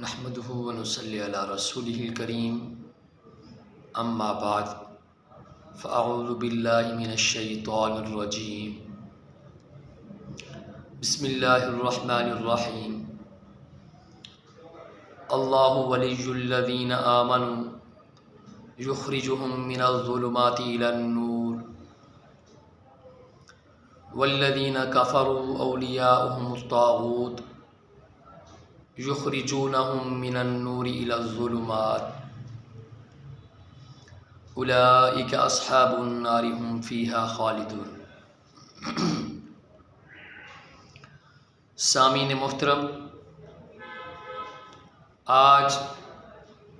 نحمده ونصلی علی رسوله الکریم اما بعد فاعوذ باللہ من الشیطان الرجیم بسم اللہ الرحمن الرحیم اللہ ولی الذین آمنوا یخرجهم من الظلمات الی النور والذین کفروا اولیاؤهم الطاغوت یخرجونہم من النور الی الظلمات اولئک اصحاب النار هم فیہا خالدون۔ سامعین محترم، آج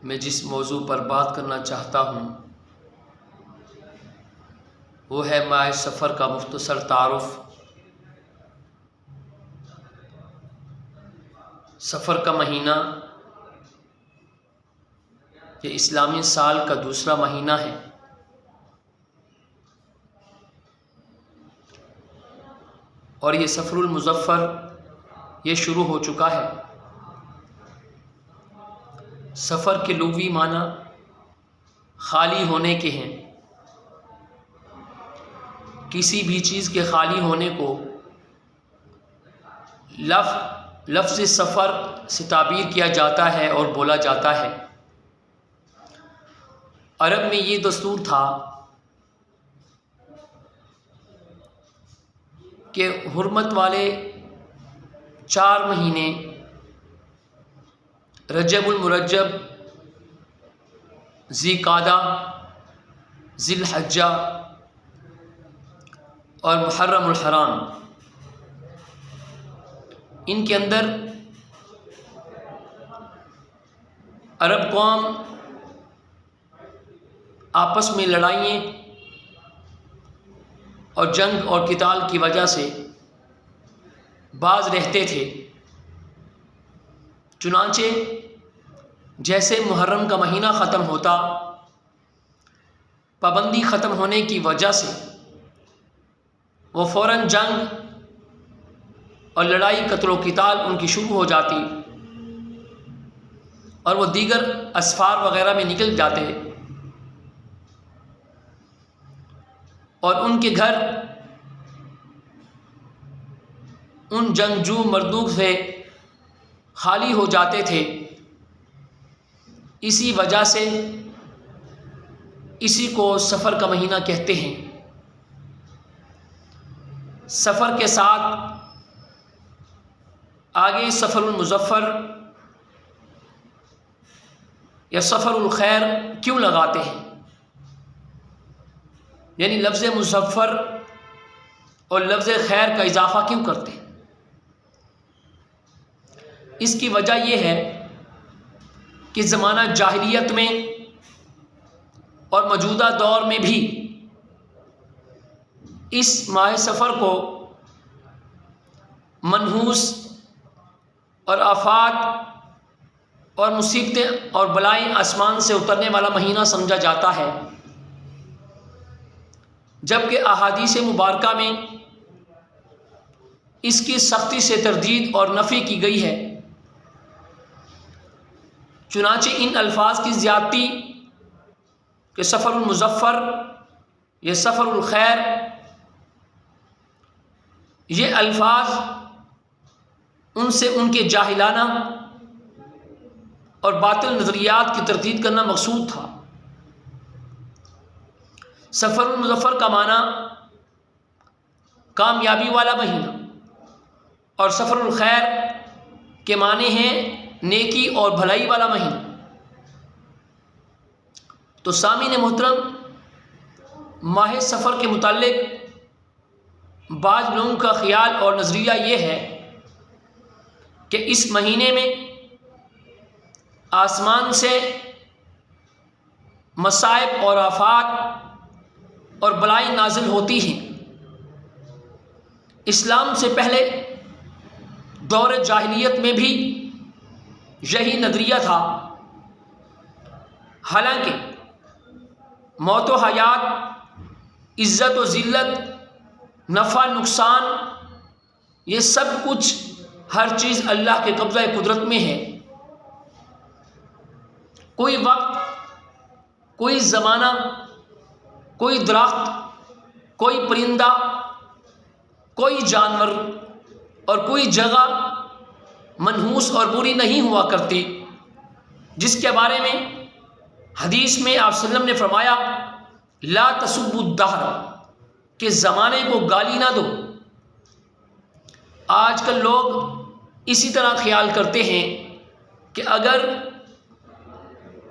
میں جس موضوع پر بات کرنا چاہتا ہوں وہ ہے ماہ سفر کا مختصر تعارف۔ سفر کا مہینہ یہ اسلامی سال کا دوسرا مہینہ ہے۔ اور یہ سفر المظفر یہ شروع ہو چکا ہے۔ سفر کے لغوی معنی خالی ہونے کے ہیں۔ کسی بھی چیز کے خالی ہونے کو لفظ سفر سے تعبیر کیا جاتا ہے اور بولا جاتا ہے۔ عرب میں یہ دستور تھا کہ حرمت والے 4 مہینے رجب المرجب، ذی قعدہ، ذی الحجہ اور محرم الحرام، ان کے اندر عرب قوم آپس میں لڑائیاں اور جنگ اور قتال کی وجہ سے باز رہتے تھے۔ چنانچہ جیسے محرم کا مہینہ ختم ہوتا، پابندی ختم ہونے کی وجہ سے وہ فوراً جنگ اور لڑائی قتل و قتال ان کی شروع ہو جاتی اور وہ دیگر اسفار وغیرہ میں نکل جاتے اور ان کے گھر ان جنگجو مردوں سے خالی ہو جاتے تھے۔ اسی وجہ سے اسی کو سفر کا مہینہ کہتے ہیں۔ سفر کے ساتھ آگے سفر المظفر یا سفر الخیر کیوں لگاتے ہیں؟ یعنی لفظ مظفر اور لفظ خیر کا اضافہ کیوں کرتے ہیں؟ اس کی وجہ یہ ہے کہ زمانہ جاہلیت میں اور موجودہ دور میں بھی اس ماہ سفر کو منحوس اور آفات اور مصیبتیں اور بلائیں آسمان سے اترنے والا مہینہ سمجھا جاتا ہے، جبکہ احادیث مبارکہ میں اس کی سختی سے تردید اور نفی کی گئی ہے۔ چنانچہ ان الفاظ کی زیادتی کہ سفر المظفر یا سفر الخیر، یہ الفاظ ان سے ان کے جاہلانہ اور باطل نظریات کی تردید کرنا مقصود تھا۔ سفر المظفر کا معنی کامیابی والا مہینہ اور سفر الخیر کے معنی ہیں نیکی اور بھلائی والا مہینہ۔ تو سامعین محترم، ماہ سفر کے متعلق بعض لوگوں کا خیال اور نظریہ یہ ہے کہ اس مہینے میں آسمان سے مصائب اور آفات اور بلائیں نازل ہوتی ہیں۔ اسلام سے پہلے دور جاہلیت میں بھی یہی نظریہ تھا۔ حالانکہ موت و حیات، عزت و ذلت، نفع نقصان، یہ سب کچھ ہر چیز اللہ کے قبضہ قدرت میں ہے، کوئی وقت، کوئی زمانہ، کوئی درخت، کوئی پرندہ، کوئی جانور اور کوئی جگہ منحوس اور بری نہیں ہوا کرتی جس کے بارے میں حدیث میں آپ صلی اللہ علیہ وسلم نے فرمایا لا تسبوا الدہر، کہ زمانے کو گالی نہ دو۔ آج کل لوگ اسی طرح خیال کرتے ہیں کہ اگر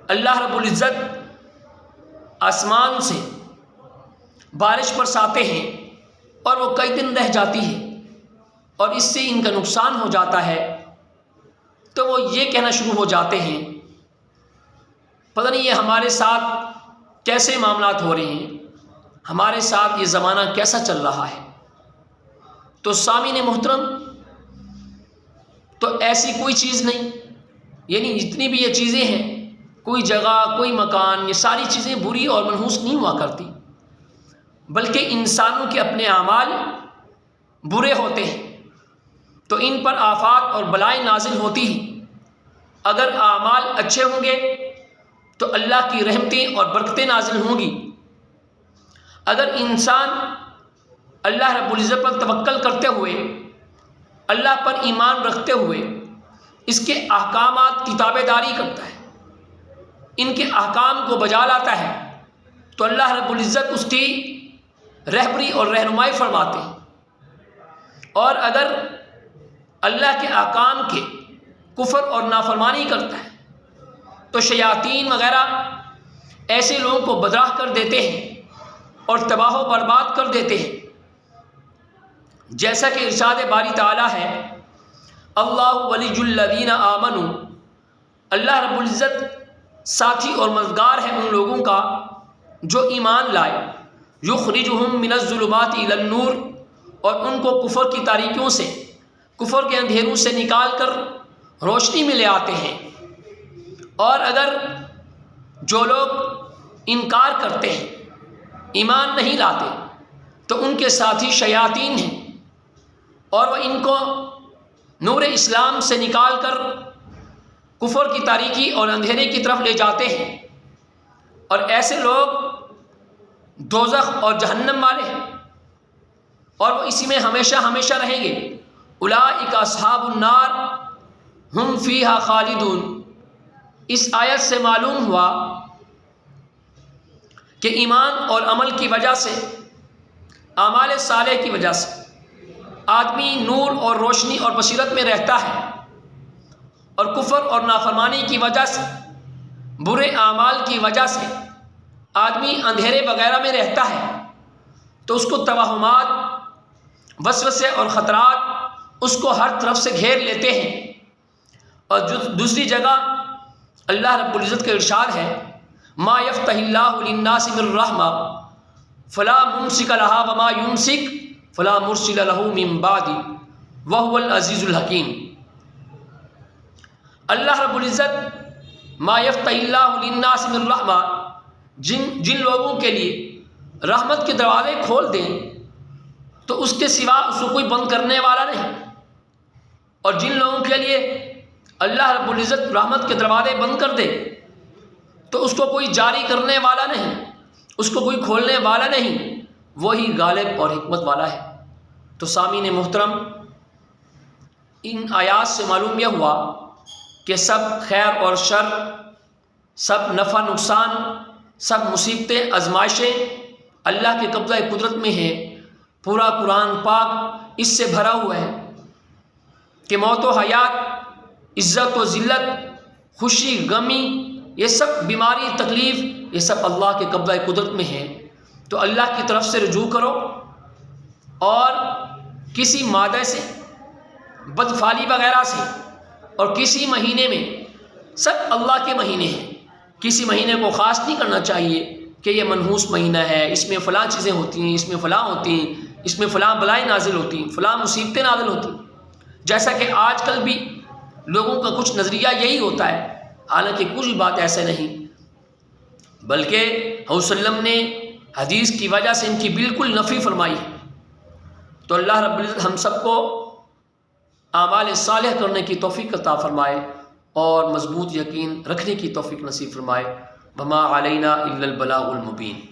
اللہ رب العزت آسمان سے بارش برساتے ہیں اور وہ کئی دن رہ جاتی ہے اور اس سے ان کا نقصان ہو جاتا ہے تو وہ یہ کہنا شروع ہو جاتے ہیں پتہ نہیں یہ ہمارے ساتھ کیسے معاملات ہو رہے ہیں، ہمارے ساتھ یہ زمانہ کیسا چل رہا ہے۔ تو سامعین محترم، تو ایسی کوئی چیز نہیں، یعنی جتنی بھی یہ چیزیں ہیں، کوئی جگہ، کوئی مکان، یہ ساری چیزیں بری اور منحوس نہیں ہوا کرتی، بلکہ انسانوں کے اپنے اعمال برے ہوتے ہیں تو ان پر آفات اور بلائیں نازل ہوتی ہیں۔ اگر اعمال اچھے ہوں گے تو اللہ کی رحمتیں اور برکتیں نازل ہوں گی۔ اگر انسان اللہ رب العزت پر توکل کرتے ہوئے، اللہ پر ایمان رکھتے ہوئے اس کے احکامات کی تابع داری کرتا ہے، ان کے احکام کو بجا لاتا ہے تو اللہ رب العزت اس کی رہبری اور رہنمائی فرماتے ہیں۔ اور اگر اللہ کے احکام کے کفر اور نافرمانی کرتا ہے تو شیاطین وغیرہ ایسے لوگوں کو بدراہ کر دیتے ہیں اور تباہ و برباد کر دیتے ہیں، جیسا کہ ارشاد باری تعالیٰ ہے اللہ ولی الذین آمنوا، اللہ رب العزت ساتھی اور مددگار ہے ان لوگوں کا جو ایمان لائے، یخرجہم من الظلمات الی النور، اور ان کو کفر کی تاریکیوں سے، کفر کے اندھیروں سے نکال کر روشنی میں لے آتے ہیں۔ اور اگر جو لوگ انکار کرتے ہیں، ایمان نہیں لاتے، تو ان کے ساتھی شیاطین ہیں اور وہ ان کو نور اسلام سے نکال کر کفر کی تاریکی اور اندھیرے کی طرف لے جاتے ہیں، اور ایسے لوگ دوزخ اور جہنم والے ہیں اور وہ اسی میں ہمیشہ ہمیشہ رہیں گے۔ اولئک اصحاب النار ہم فیہا خالدون۔ اس آیت سے معلوم ہوا کہ ایمان اور عمل کی وجہ سے، اعمال صالح کی وجہ سے آدمی نور اور روشنی اور بصیرت میں رہتا ہے، اور کفر اور نافرمانی کی وجہ سے، برے اعمال کی وجہ سے آدمی اندھیرے وغیرہ میں رہتا ہے تو اس کو توہمات، وسوسے اور خطرات اس کو ہر طرف سے گھیر لیتے ہیں۔ اور دوسری جگہ اللہ رب العزت کا ارشاد ہے ما یفتح اللہ للناس من رحمہ فلا ممسک لها وما یمسک فلا مرسل له من بعد وهو العزیز الحکیم۔ اللہ رب العزت ما یفتح اللہ للناس من رحمہ، جن لوگوں کے لیے رحمت کے دروازے کھول دیں تو اس کے سوا اس کو کوئی بند کرنے والا نہیں، اور جن لوگوں کے لیے اللہ رب العزت رحمت کے دروازے بند کر دے تو اس کو کوئی جاری کرنے والا نہیں، اس کو کوئی کھولنے والا نہیں، وہی غالب اور حکمت والا ہے۔ تو سامعین محترم، ان آیات سے معلوم یہ ہوا کہ سب خیر اور شر، سب نفع نقصان، سب مصیبتیں، آزمائشیں اللہ کے قبضہ قدرت میں ہیں۔ پورا قرآن پاک اس سے بھرا ہوا ہے کہ موت و حیات، عزت و ذلت، خوشی غمی، یہ سب بیماری تکلیف، یہ سب اللہ کے قبضہ قدرت میں ہے۔ تو اللہ کی طرف سے رجوع کرو، اور کسی مادہ سے، بدفعلی وغیرہ سے، اور کسی مہینے میں، سب اللہ کے مہینے ہیں، کسی مہینے کو خاص نہیں کرنا چاہیے کہ یہ منحوس مہینہ ہے، اس میں فلاں چیزیں ہوتی ہیں، اس میں فلاں ہوتی ہیں، اس میں فلاں بلائیں نازل ہوتی ہیں، فلاں مصیبتیں نازل ہوتی ہیں، جیسا کہ آج کل بھی لوگوں کا کچھ نظریہ یہی ہوتا ہے، حالانکہ کچھ بات ایسے نہیں، بلکہ حضور صلی اللہ علیہ وسلم نے حدیث کی وجہ سے ان کی بالکل نفی فرمائی ہے۔ تو اللہ رب العزت ہم سب کو اعمال صالح کرنے کی توفیق عطا فرمائے۔ اور مضبوط یقین رکھنے کی توفیق نصیب فرمائے۔ وما علینا الا البلاغ المبین۔